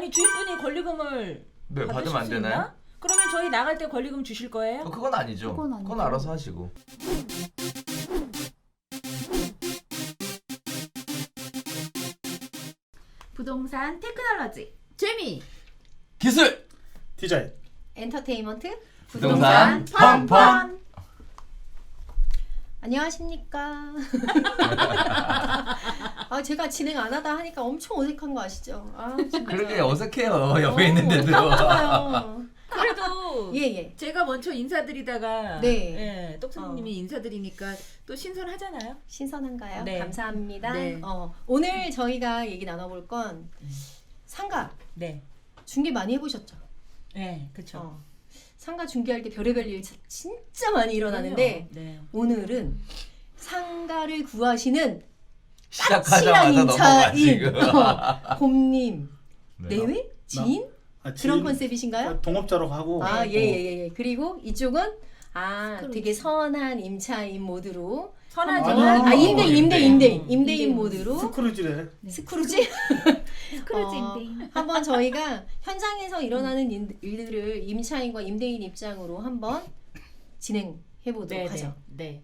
아니 주인분이 권리금을 네, 받으실 받으면 안 수 되나요? 있나? 그러면 저희 나갈 때 권리금 주실 거예요? 그건 아니죠. 그건 알아서 하시고. 부동산 테크놀로지 재미 기술 디자인 엔터테인먼트 부동산 펀펀. 안녕하십니까. 아 제가 진행 안 하다 하니까 엄청 어색한 거 아시죠? 아 진짜. 그러게 어색해요. 옆에 있는데도. 좋아요. 그래도 예예. 제가 먼저 인사드리다가 네. 똑선님이 인사드리니까 또 신선하잖아요. 신선한가요? 네. 감사합니다. 네. 오늘 저희가 얘기 나눠볼 건 상가 네, 중개 많이 해보셨죠? 네, 그렇죠. 상가 중개할 때 별의별 일 진짜 많이 일어나는데 네. 오늘은 상가를 구하시는 시작하자마자 넘어가 지금. 곰님 네. 내외? 지인? 그런 컨셉이신가요? 동업자로 하고. 아, 예. 그리고 이쪽은 스크루지. 되게 선한 임차인 모드로 선하지만 아, 임대인 모드로 스크루지래. 스크루지 스크루지 임대인. 한번 저희가 현장에서 일어나는 일들을 임차인과 임대인 입장으로 한번 진행해 보도록 하죠. 네.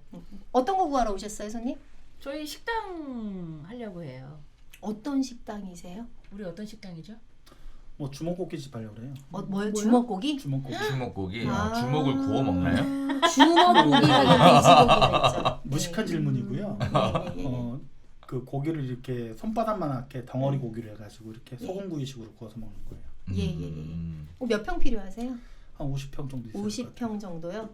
어떤 거 구하러 오셨어요, 손님? 저희 식당 하려고 해요. 어떤 식당이세요? 우리 어떤 식당이죠? 뭐 주먹고기집 하려고 그래요. 뭐요? 주먹고기? 주먹고기. 주먹고기. 아. 주먹을 구워 먹나요? 주먹고기가 돼지고기가 있죠. 무식한 네. 질문이고요. 예. 그 고기를 이렇게 손바닥만하게 덩어리 고기로 해가지고 이렇게 소금구이식으로 구워서 먹는 거예요. 예. 몇 평 필요하세요? 한 50평 정도 있어요. 50평 정도요?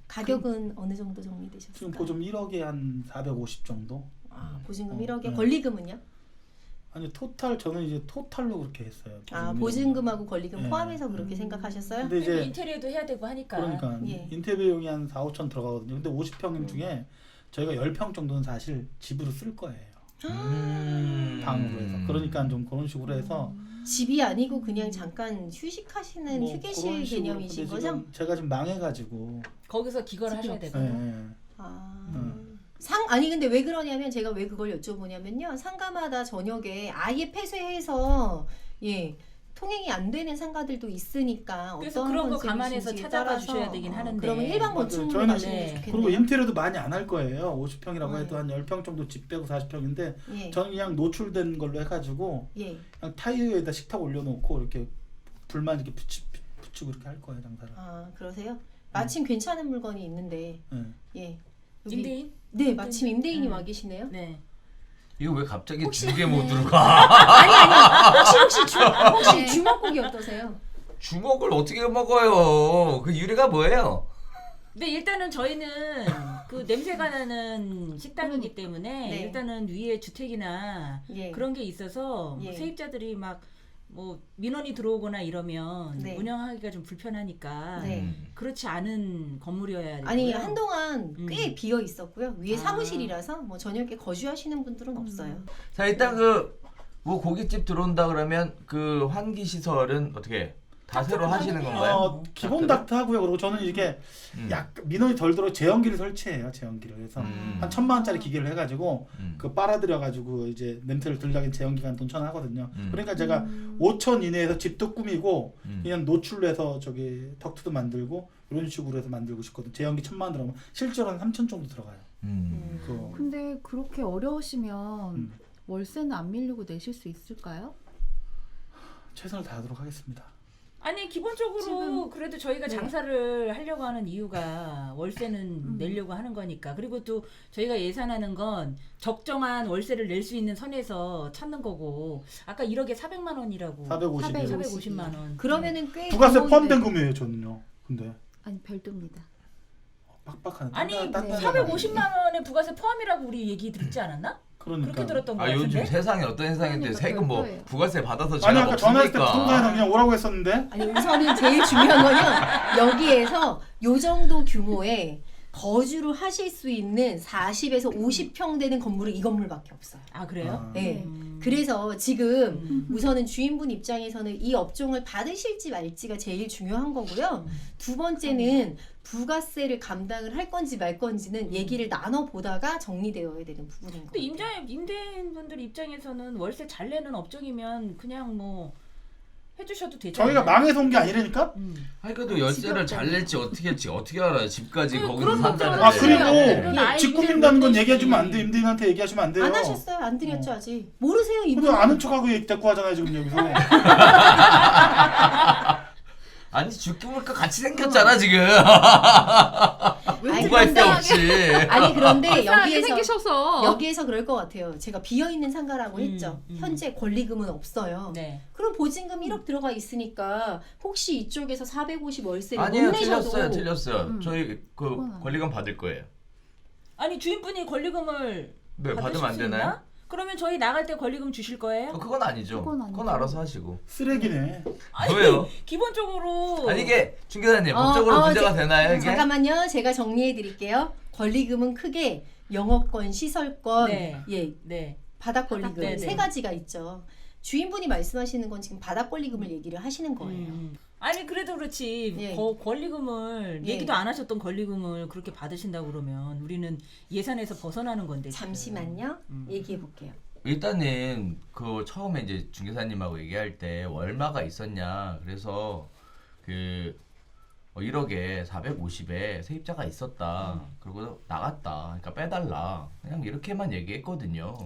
가격은 어느 정도 지금 정리되셨을까요? 보증 1억에 한 450 정도. 보증금 1억에 네. 권리금은요? 아니 저는 이제 토탈로 그렇게 했어요. 보증금하고 권리금 네. 포함해서 그렇게 생각하셨어요? 근데 이제 인테리어도 해야 되고 하니까. 그러니까 예. 인테리어 비용이 한 4, 5천 들어가거든요. 근데 50평 중에 저희가 10평 정도는 사실 집으로 쓸 거예요. 방으로 해서. 그러니까 좀 그런 식으로 해서 집이 아니고 그냥 잠깐 휴식하시는 뭐 휴게실 그런 식으로. 개념이신 근데 거죠? 지금 제가 지금 망해가지고 거기서 기거를 하셔야 예, 되거든요. 예. 아니 근데 왜 그러냐면 제가 왜 그걸 여쭤보냐면요. 상가마다 저녁에 아예 폐쇄해서 통행이 안 되는 상가들도 있으니까 그래서 어떤 그런 거 컨셉이신지에 감안해서 찾아가 따라서, 주셔야 되긴 하는데. 그러면 일반 맞아요. 건축물로 저희는 가시는 게 좋겠네요. 그리고 인테리어도 많이 안 할 거예요. 50평이라고 네. 해도 한 10평 정도 집 빼고 40평인데 예. 저는 그냥 노출된 걸로 해가지고 예. 그냥 타이어에다 식탁 올려놓고 이렇게 불만 이렇게 붙이고 이렇게 할 거예요, 장사를. 아 그러세요? 마침 괜찮은 물건이 있는데 예. 여기 임대인? 네 마침 임대인이 음. 와 계시네요. 네. 이거 왜 갑자기 혹시- 중개 모드로 가? 아니 혹시 주먹고기 어떠세요? 주먹을 어떻게 먹어요? 그 유래가 뭐예요? 근데 일단은 저희는 그 냄새가 나는 식당이기 때문에 네. 일단은 위에 주택이나 예. 그런 게 있어서 뭐 예. 세입자들이 막 뭐 민원이 들어오거나 이러면 네. 운영하기가 좀 불편하니까 네. 그렇지 않은 건물이어야 되고요. 아니 한동안 꽤 비어 있었고요. 위에 아. 사무실이라서 뭐 저녁에 거주하시는 분들은 없어요. 자 일단 그 뭐 고깃집 들어온다 그러면 그 환기 시설은 어떻게 다 새로 하시는 건가요? 기본 닥트 하고요. 그리고 저는 이게 약간 민원이 덜 들어 제연기를 설치해요. 제연기를 그래서 한 1,000만 원짜리 기계를 해가지고 그 빨아들여가지고 이제 냄새를 덜 나게 제연기가 한 돈 1,000원 하거든요. 그러니까 제가 5천 이내에서 집도 꾸미고 그냥 노출로 해서 저기 덕트도 만들고 이런 식으로 해서 만들고 싶거든. 제연기 1,000만 원 들어가면 실제로 한 3천 정도 들어가요. 근데 그렇게 어려우시면 월세는 안 밀리고 내실 수 있을까요? 최선을 다하도록 하겠습니다. 아니 기본적으로 지금- 그래도 저희가 네. 장사를 하려고 하는 이유가 월세는 내려고 하는 거니까. 그리고 또 저희가 예산하는 건 적정한 월세를 낼 수 있는 선에서 찾는 거고. 아까 1억에 400만 원이라고. 450이요. 450만 원. 그러면 꽤 부가세 규모인데- 포함된 금이에요, 저는요. 근데 아니 별도입니다. 빡빡한. 아니 딴 450만 원의 부가세 포함이라고 우리 얘기 듣지 않았나? 그러니까. 그렇게 들었던 거 아 같은데. 요즘 세상에 어떤 세상인데 그러니까 세금 뭐 별도예요. 부가세 받아서 아니 제가 아까 전화했을 때 없습니까? 부동산에서 그냥 오라고 했었는데. 아니 우선은 제일 중요한 거는 여기에서 요 정도 규모의 거주를 하실 수 있는 40에서 50평 되는 건물은 이 건물밖에 없어요. 아 그래요? 네. 음. 그래서 지금 우선은 주인분 입장에서는 이 업종을 받으실지 말지가 제일 중요한 거고요. 두 번째는 부가세를 감당을 할 건지 말 건지는 얘기를 나눠 보다가 정리되어야 되는 부분인 근데 거예요. 임대인분들 입장에서는 월세 잘 내는 업종이면 그냥 뭐 해주셔도 되잖아요. 저희가 망해서 온 게 아니라니까. 아니 그래도 열쇠를 잘 낼지 어떻게 알아요? 집까지 거기서 그런 산다는데. 아 걱정을 그리고 그런 아이 집 문제를 꾸민다는 건 못 얘기해주면 안 내시지. 돼. 임대인한테 얘기하시면 안 돼요. 안 하셨어요? 안 드렸죠 아직. 모르세요 이분. 근데 아는 척하고 얘기 대꾸 하잖아요 지금 여기서. 아니 죽기 물까 같이 생겼잖아 지금. 아니, 누가 있어 그런데- 없이. 아니 그런데 이상하게 생기셔서 여기에서 그럴 것 같아요. 제가 비어 있는 상가라고 했죠. 음. 현재 권리금은 없어요. 네. 그럼 보증금 1억 들어가 있으니까 혹시 이쪽에서 450 월세를 아니에요 못 내셔도 틀렸어요. 저희 그 그건 아니에요. 권리금 받을 거예요. 아니 주인분이 권리금을 네 받으실 받으면 안 수 되나요? 있나? 그러면 저희 나갈 때 권리금 주실 거예요? 그건 아니죠. 그건 아니죠. 그건 알아서 하시고. 쓰레기네. 아니, 왜요? 기본적으로 아니 이게 중 기사님 법적으로 문제가 되나요 이게? 잠깐만요. 제가 정리해 드릴게요. 권리금은 크게 영업권, 시설권, 네. 예, 네. 바닥 권리금 네, 네. 세 가지가 있죠. 주인분이 말씀하시는 건 지금 바닥 권리금을 얘기를 하시는 거예요. 아니 그래도 그렇지 예. 권리금을 예. 얘기도 안 하셨던 권리금을 그렇게 받으신다고 그러면 우리는 예산에서 벗어나는 건데 지금. 잠시만요. 얘기해 볼게요. 일단은 그 처음에 이제 중개사님하고 얘기할 때 얼마가 있었냐 그래서 그 1억에 450에 세입자가 있었다 그리고 나갔다 그러니까 빼달라 그냥 이렇게만 얘기했거든요.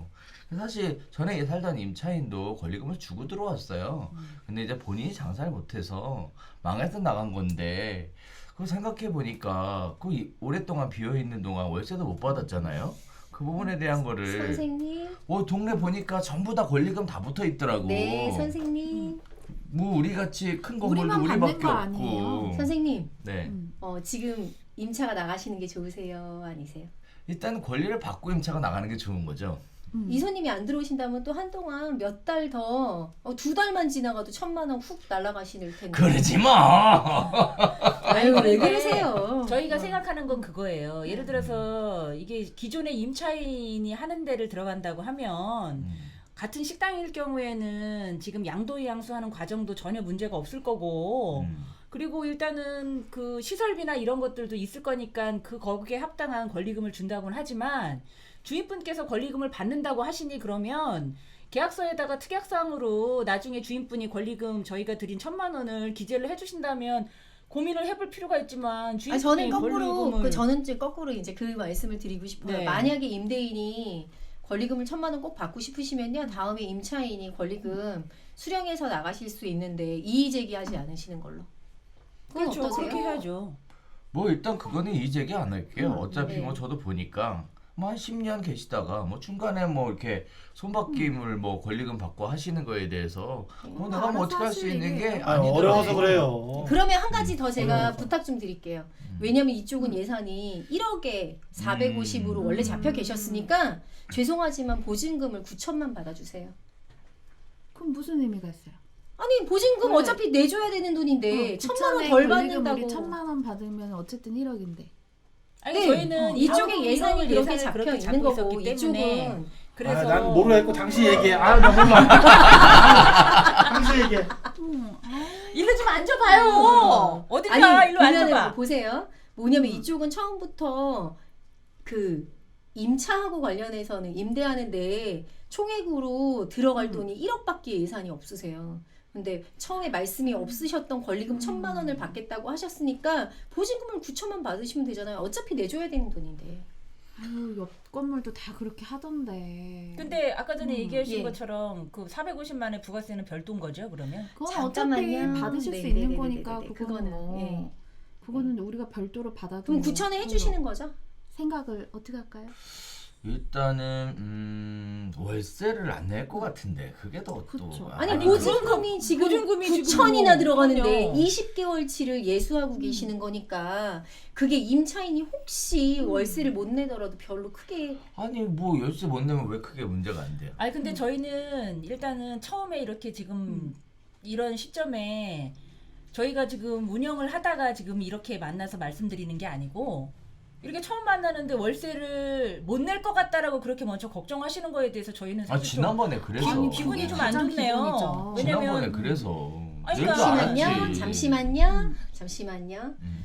사실 전에 살던 임차인도 권리금을 주고 들어왔어요. 근데 이제 본인이 장사를 못해서 망해서 나간 건데 그거 생각해 보니까 그 오랫동안 비어 있는 동안 월세도 못 받았잖아요. 그 부분에 대한 거를 선생님. 동네 보니까 전부 다 권리금 다 붙어 있더라고. 네, 선생님. 뭐 우리 같이 큰 건물도 우리만 받는 우리밖에 거 없고. 아니에요? 선생님. 네. 지금 임차가 나가시는 게 좋으세요? 아니세요? 일단 권리를 받고 임차가 나가는 게 좋은 거죠. 이손님이 안 들어오신다면 또 한동안 몇 달 더, 2달만 지나가도 1,000만 원 훅 날아가시는 텐데. 그러지 마. 아유, 왜 근데 그러세요? 저희가 생각하는 건 그거예요. 예를 들어서 이게 기존의 임차인이 하는 데를 들어간다고 하면 같은 식당일 경우에는 지금 양도양수하는 과정도 전혀 문제가 없을 거고 그리고 일단은 그 시설비나 이런 것들도 있을 거니까 그 거기에 합당한 권리금을 준다고는 하지만 주인분께서 권리금을 받는다고 하시니 그러면 계약서에다가 특약사항으로 나중에 주인분이 권리금 저희가 드린 1,000만 원을 기재를 해주신다면 고민을 해볼 필요가 있지만 주인분이 저는 거꾸로 권리금을 저는 거꾸로 이제 그 말씀을 드리고 싶어요. 네. 만약에 임대인이 권리금을 1,000만 원 꼭 받고 싶으시면요. 다음에 임차인이 권리금 수령해서 나가실 수 있는데 이의 제기하지 않으시는 걸로. 그건 그렇죠. 어떠세요? 그렇게 해야죠. 뭐 일단 그거는 이의제기 안 할게요. 어차피 네. 뭐 저도 보니까 뭐 한 10년 계시다가 뭐 중간에 뭐 이렇게 손바뀜을 뭐 권리금 받고 하시는 거에 대해서 뭐 내가 뭐 어떻게 할 수 있는 게 일이에요. 아니더라고요. 어려워서 그래요. 그러면 한 가지 더 제가 어려워서. 부탁 좀 드릴게요. 왜냐면 이쪽은 예산이 1억에 450으로 원래 잡혀 계셨으니까 죄송하지만 보증금을 9천만 받아주세요. 그럼 무슨 의미가 있어요? 아니 보증금 그래. 어차피 내줘야 되는 돈인데 1,000만 원 9천에 덜 권리금 받는다고. 우리 1,000만 원 받으면 어쨌든 1억인데. 아니 네. 저희는 이쪽에 예산이 그렇게 예산을 잡혀 그렇게 있는 잡고 거고 있었기 때문에 이쪽은 그래서 난 모르겠고 당신 얘기해. 나 몰라. 당신 얘기해. 일로 좀 앉아봐요. 어딜 아니 가? 일로 보면은 앉아봐. 보세요. 뭐냐면 이쪽은 처음부터 그 임차하고 관련해서는 임대하는데 총액으로 들어갈 돈이 1억밖에 예산이 없으세요. 근데 처음에 말씀이 없으셨던 권리금 1,000만 원을 받겠다고 하셨으니까 보증금을 9천만 받으시면 되잖아요. 어차피 내줘야 되는 돈인데. 아유, 옆 건물도 다 그렇게 하던데. 근데 아까 전에 얘기하신 예. 것처럼 그 450만의 부가세는 별도인 거죠, 그러면? 그건 잠깐만요. 어차피 받으실 네, 수 네, 있는 네, 거니까 네, 네, 그거는 뭐. 예. 그거는 우리가 별도로 받아도 그럼 뭐 9천에 해주시는 거죠? 생각을 어떻게 할까요? 일단은 월세를 안 낼 것 같은데 그게 더 그쵸. 또 아니 아니, 보증금이 지금 보증금이 지금 9천이나 뭐, 들어가는데 그럼요. 20개월치를 예수하고 계시는 거니까 그게 임차인이 혹시 월세를 못 내더라도 별로 크게 아니 뭐 열쇠 못 내면 왜 크게 문제가 안 돼요? 아니 근데 저희는 일단은 처음에 이렇게 지금 이런 시점에 저희가 지금 운영을 하다가 지금 이렇게 만나서 말씀드리는 게 아니고 이렇게 처음 만나는데 월세를 못 낼 것 같다라고 그렇게 먼저 걱정하시는 거에 대해서 저희는 아 사실 지난번에 그래서 아니, 기분이 좀 안 가장 좋네요. 기본이죠. 왜냐면 지난번에 그래서 아니, 늘 줄 그러니까 알았지. 잠시만요. 음.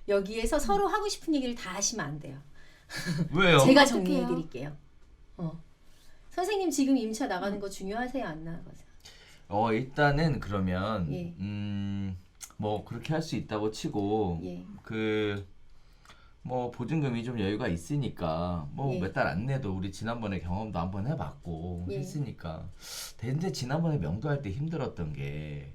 여기에서 서로 하고 싶은 얘기를 다 하시면 안 돼요. 왜요? 제가 어떡해요? 정리해 드릴게요. 선생님 지금 임차 나가는 거 중요하세요? 안 나가세요? 일단은 그러면 예. 뭐 그렇게 할 수 있다고 치고 예. 뭐 보증금이 좀 여유가 있으니까 뭐 예. 몇 달 안 내도 우리 지난번에 경험도 한번 해봤고 예. 했으니까. 근데 지난번에 명도할 때 힘들었던 게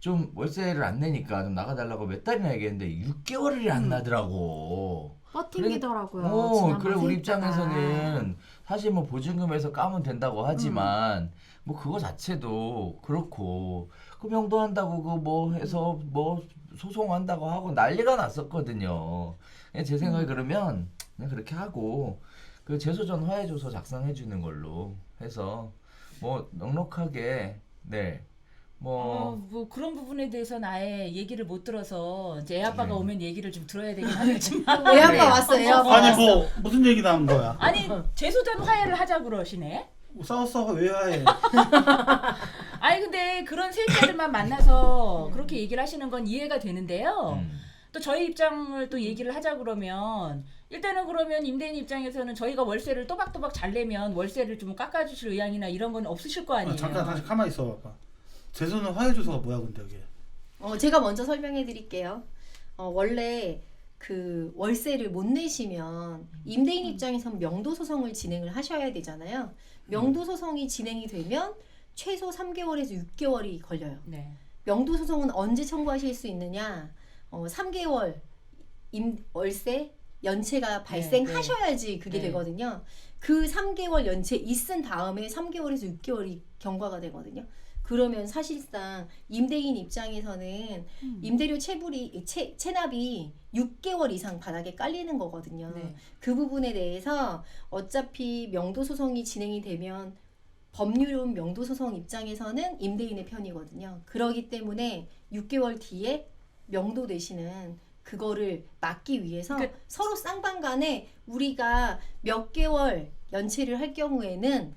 좀 월세를 안 내니까 좀 나가달라고 몇 달이나 얘기했는데 6개월이 안 나더라고. 버팅기더라고요. 지난번 그래 우리 세입자가. 입장에서는 사실 뭐 보증금에서 까면 된다고 하지만 뭐 그거 자체도 그렇고 그 명도한다고 그 뭐 해서 뭐 소송한다고 하고 난리가 났었거든요. 그냥 제 생각에 그러면 그냥 그렇게 하고 그 재소전 화해조서 작성해 주는 걸로 해서 뭐 넉넉하게 뭐 그런 부분에 대해서는 아예 얘기를 못 들어서 이제 애 아빠가 네. 오면 얘기를 좀 들어야 되긴 하겠지만 애 아빠 왔어. 애 아빠 아니 왔어. 뭐 무슨 얘기 나온 거야? 아니 재소전 화해를 하자 그러시네. 싸웠어 왜 화해? 아니 근데 그런 세입자들만 만나서 그렇게 얘기를 하시는 건 이해가 되는데요. 또 저희 입장을 또 얘기를 하자 그러면 일단은 그러면 임대인 입장에서는 저희가 월세를 또박또박 잘 내면 월세를 좀 깎아주실 의향이나 이런 건 없으실 거 아니에요. 잠깐 다시 가만히 있어 봐봐. 재소는 화해 조서가 뭐야 근데 이게? 제가 먼저 설명해 드릴게요. 원래 그 월세를 못 내시면 임대인 입장에선 명도 소송을 진행을 하셔야 되잖아요. 명도 소송이 진행이 되면 최소 3개월에서 6개월이 걸려요. 네. 명도 소송은 언제 청구하실 수 있느냐? 3개월 월세 연체가 발생하셔야지 그게 네. 되거든요. 그 3개월 연체 있은 다음에 3개월에서 6개월이 경과가 되거든요. 그러면 사실상 임대인 입장에서는 임대료 체납이 6개월 이상 바닥에 깔리는 거거든요. 네. 그 부분에 대해서 어차피 명도 소송이 진행이 되면 법률은 명도 소송 입장에서는 임대인의 편이거든요. 그러기 때문에 6개월 뒤에 명도 되시는 그거를 막기 위해서 그러니까 서로 쌍방 간에 우리가 몇 개월 연체를 할 경우에는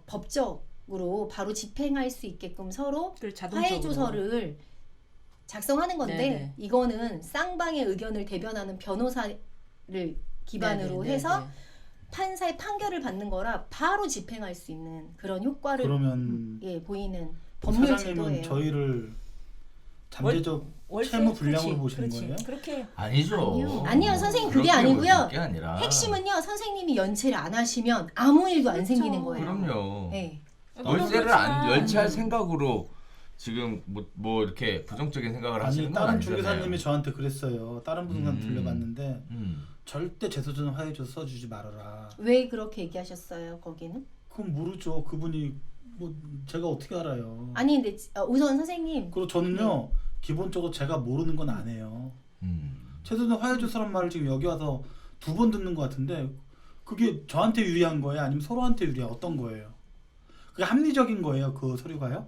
법적으로 바로 집행할 수 있게끔 서로 자동적으로. 화해 조서를 작성하는 건데 네네. 이거는 쌍방의 의견을 대변하는 변호사를 기반으로 네네, 해서 네네. 판사의 판결을 받는 거라 바로 집행할 수 있는 그런 효과를 그러면 보이는 법률 사장님은 제도예요. 저희를 잠재적 월세? 채무 불량으로 그렇지, 보시는 그렇지. 거예요? 그렇게 아니죠. 아니요, 선생님, 그게 그렇게 아니고요. 보실 게 아니라. 핵심은요, 선생님이 연체를 안 하시면 아무 일도 안 그렇죠. 생기는 거예요. 그럼요. 네. 월세를 안 그렇지만- 연체할 생각으로 지금 뭐 이렇게 부정적인 생각을 하시는 아니 건 다른 아니잖아요. 중개사님이 저한테 그랬어요. 다른 부동산 들려봤는데 음. 절대 재소전 화해 조서 써주지 말아라. 왜 그렇게 얘기하셨어요, 거기는? 그건 모르죠. 그분이 뭐 제가 어떻게 알아요. 아니, 근데 우선 선생님. 그리고 저는요 기본적으로 제가 모르는 건 안 해요. 재소전 화해 조서란 말을 지금 여기 와서 2번 듣는 것 같은데 그게 저한테 유리한 거예요? 아니면 서로한테 유리한 어떤 거예요? 그게 합리적인 거예요? 그 서류가요?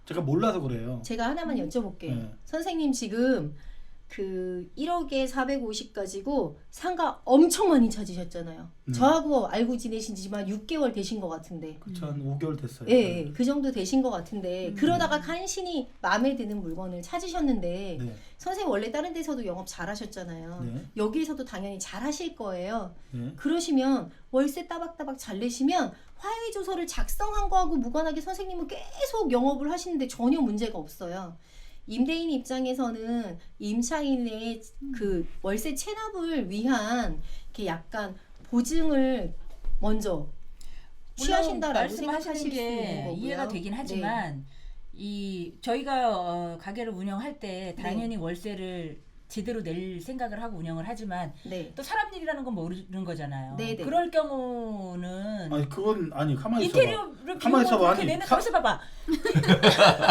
제가 몰라서 그래요. 제가 하나만 여쭤볼게요. 네. 선생님 지금 그 1억에 450 가지고 상가 엄청 많이 찾으셨잖아요. 네. 저하고 알고 지내신 지만 6개월 되신 것 같은데. 그쵸 한 5개월 됐어요. 예, 그 정도 되신 것 같은데 그러다가 간신히 마음에 드는 물건을 찾으셨는데 네. 선생님 원래 다른 데서도 영업 잘하셨잖아요. 네. 여기에서도 당연히 잘하실 거예요. 네. 그러시면 월세 따박따박 잘 내시면 화해 조서를 작성한 거하고 무관하게 선생님은 계속 영업을 하시는데 전혀 문제가 없어요. 임대인 입장에서는 임차인의 그 월세 체납을 위한 이렇게 약간 보증을 먼저 취하신다라고 말씀하시는 생각하실 수 있는 게 거고요. 이해가 되긴 하지만 이 저희가 가게를 운영할 때 당연히 월세를 제대로 낼 생각을 하고 운영을 하지만 네. 또 사람 일이라는 건 모르는 거잖아요. 네네. 그럴 경우는 아니 그건 아니 가만히 있어봐. 인테리어를 가만히 비용을 있어봐. 그렇게 아니, 내는 거기서 봐봐.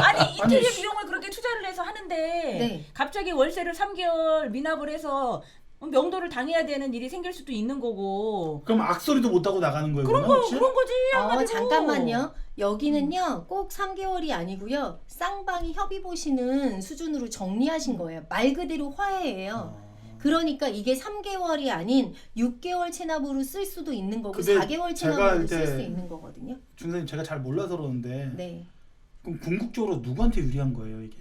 아니 인테리어 비용을 그렇게 투자를 해서 하는데 네. 갑자기 월세를 3개월 미납을 해서 명도를 당해야 되는 일이 생길 수도 있는 거고. 그럼 악소리도 못 하고 나가는 거예요? 그런 혹시? 거지. 한마디로. 잠깐만요. 여기는요 꼭 3개월이 아니고요 쌍방이 협의 보시는 수준으로 정리하신 거예요. 말 그대로 화해예요. 그러니까 이게 3개월이 아닌 6개월 체납으로 쓸 수도 있는 거고 근데 4개월 제가 체납으로 쓸 이제 수 있는 거거든요. 중사님 제가 잘 몰라서 그러는데 네. 그럼 궁극적으로 누구한테 유리한 거예요 이게?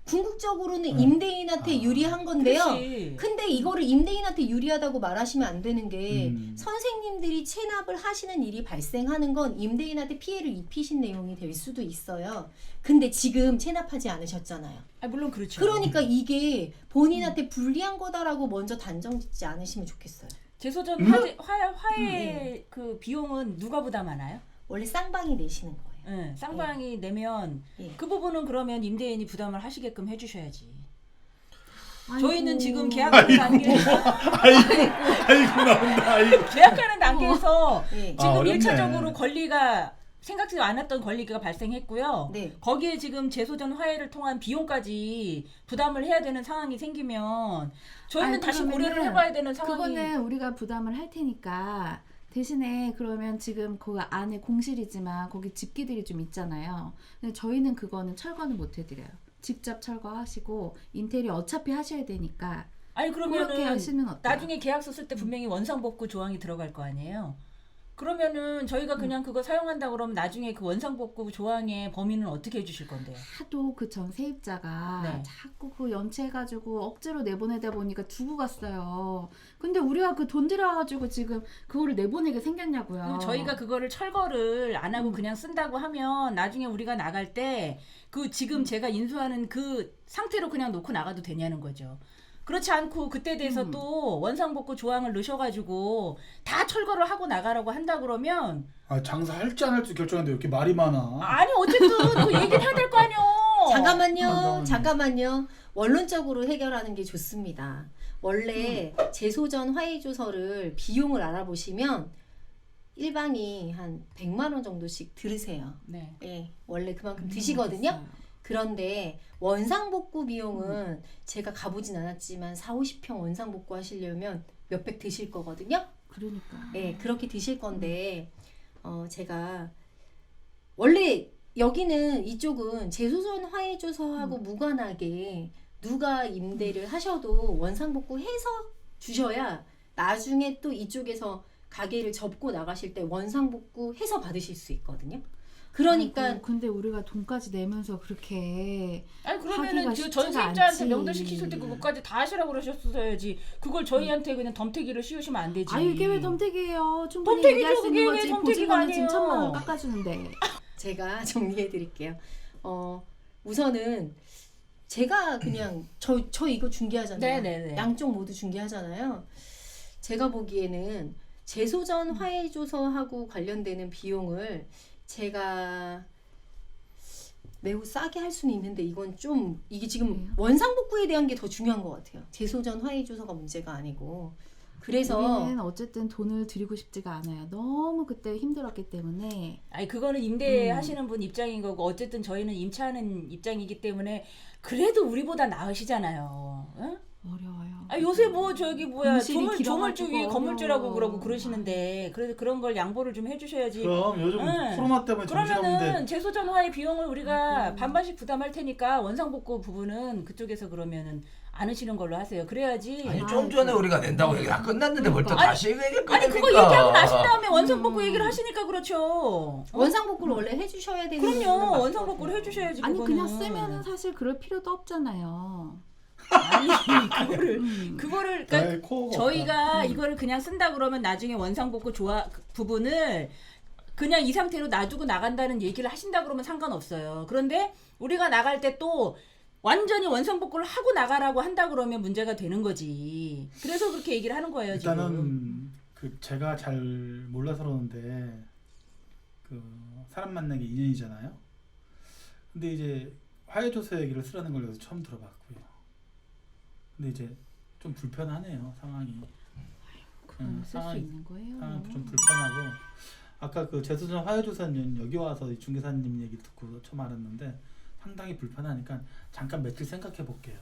궁극적으로는 임대인한테 유리한 건데요. 그렇지. 근데 이거를 임대인한테 유리하다고 말하시면 안 되는 게 음. 선생님들이 체납을 하시는 일이 발생하는 건 임대인한테 피해를 입히신 내용이 될 수도 있어요. 근데 지금 체납하지 않으셨잖아요. 아, 물론 그렇죠. 그러니까 이게 본인한테 불리한 거다라고 먼저 단정 짓지 않으시면 좋겠어요. 재소전 화해 그 비용은 누가 부담하나요? 원래 쌍방이 내시는 거예요. 네, 쌍방이 내면 예. 그 부분은 그러면 임대인이 부담을 하시게끔 해주셔야지. 아이고. 저희는 지금 계약하는 단계에서 아이고 나온다. 아이고. 계약하는 단계에서 예. 지금 어렵네. 1차적으로 권리가 생각지 않았던 권리가 발생했고요. 네. 거기에 지금 재소전 화해를 통한 비용까지 부담을 해야 되는 상황이 생기면 저희는 아니, 다시 그러면은 고려를 해봐야 되는 상황이. 그거는 우리가 부담을 할 테니까 대신에 그러면 지금 그 안에 공실이지만 거기 집기들이 좀 있잖아요. 근데 저희는 그거는 철거는 못 해드려요. 직접 철거하시고 인테리어 어차피 하셔야 되니까 아니 그렇게 그러면은 하시면 어때요? 나중에 계약서 쓸 때 분명히 원상복구 조항이 들어갈 거 아니에요. 그러면은 저희가 그냥 그거 사용한다 그러면 나중에 그 원상복구 조항의 범위는 어떻게 해주실 건데요? 하도 그 전 세입자가 네. 자꾸 그 연체해가지고 억지로 내보내다 보니까 두고 갔어요. 근데 우리가 그 돈 들여가지고 지금 그거를 내보내게 생겼냐고요. 그럼 저희가 그거를 철거를 안 하고 그냥 쓴다고 하면 나중에 우리가 나갈 때 그 지금 제가 인수하는 그 상태로 그냥 놓고 나가도 되냐는 거죠. 그렇지 않고 그때 돼서 또 원상복구 조항을 넣으셔가지고 다 철거를 하고 나가라고 한다 그러면 아, 장사할지 안 할지 결정하는데 왜 이렇게 말이 많아. 아니 어쨌든 그 얘기를 해야 될 거 아니요. 잠깐만요. 원론적으로 해결하는 게 좋습니다. 원래 재소전 화해조서를 비용을 알아보시면 일반이 한 100만 원 정도씩 들으세요. 네. 예, 원래 그만큼 드시거든요. 그런데 원상복구 비용은 제가 가보진 않았지만 40-50평 원상복구 하시려면 몇백 드실 거거든요. 그러니까. 예, 그렇게 드실 건데 제가 원래 여기는 이쪽은 재소전 화해조서하고 무관하게 누가 임대를 하셔도 원상복구 해서 주셔야 나중에 또 이쪽에서 가게를 접고 나가실 때 원상복구 해서 받으실 수 있거든요. 그러니까 아이고, 근데 우리가 돈까지 내면서 그렇게 아니 그러면은 하기가 전 쉽지가 세입자한테 않지. 명도시키실 때 그것까지 다 하시라고 그러셨어야지. 그걸 저희한테 그냥 덤태기를 씌우시면 안 되지. 아 이게 왜 덤태기예요? 충분히 덤태기죠, 얘기할 수 있는 그게 왜 거지. 덤태기가 보증금은 지금 아니에요. 1,000만 원 깎아주는데. 제가 정리해 드릴게요. 우선은 제가 그냥 저 이거 중개하잖아요. 네네네. 양쪽 모두 중개하잖아요. 제가 보기에는 재소전 화해조서하고 관련되는 비용을 제가 매우 싸게 할 수는 있는데 이건 좀 이게 지금 왜요? 원상복구에 대한 게 더 중요한 것 같아요. 재소전 화해조서가 문제가 아니고 그래서 우리는 어쨌든 돈을 드리고 싶지가 않아요. 너무 그때 힘들었기 때문에. 아니 그거는 임대하시는 분 입장인 거고 어쨌든 저희는 임차하는 입장이기 때문에 그래도 우리보다 나으시잖아요. 응? 어려워요. 아 요새 뭐 저기 뭐야 공실이 조물주 위에 길어가지고 건물주라고 어려워. 그러고 그러시는데 그래서 그런 걸 양보를 좀 해주셔야지. 그럼 요즘 응. 코로나 때문에 정신없는데 그러면은 재소전 화해 비용을 우리가 반반씩 부담할 테니까 원상복구 부분은 그쪽에서 그러면은 안 하시는 걸로 하세요. 그래야지. 아니 좀 전에 우리가 낸다고 얘기 다 끝났는데 벌써 아니, 다시 얘기를 아니 그거 꺼냅니까? 얘기하고 나신 다음에 원상복구 얘기를 하시니까 그렇죠. 원상복구를 원래 해주셔야 되는 부분은 그럼요. 맞거든요. 원상복구를 해주셔야지. 아니 그거는. 그냥 쓰면은 사실 그럴 필요도 없잖아요. 아니 그거를 그러니까 나의 코어가 저희가 이거를 그냥 쓴다 그러면 나중에 원상복구 부분을 그냥 이 상태로 놔두고 나간다는 얘기를 하신다 그러면 상관없어요. 그런데 우리가 나갈 때 또 완전히 원상복구를 하고 나가라고 한다 그러면 문제가 되는 거지. 그래서 그렇게 얘기를 하는 거예요. 지금. 일단은 그 제가 잘 몰라서 그러는데 그 사람 만나기 2년이잖아요. 근데 이제 화해조서 얘기를 쓰라는 걸 여기서 처음 들어봤고요. 근데 이제 좀 불편하네요 상황이. 그건 쓸 수 있는 거예요. 상황이 좀 불편하고 아까 그 재소전 화해조사는 여기 와서 이 중개사님 얘기 듣고 처음 알았는데 상당히 불편하니까 잠깐 며칠 생각해 볼게요.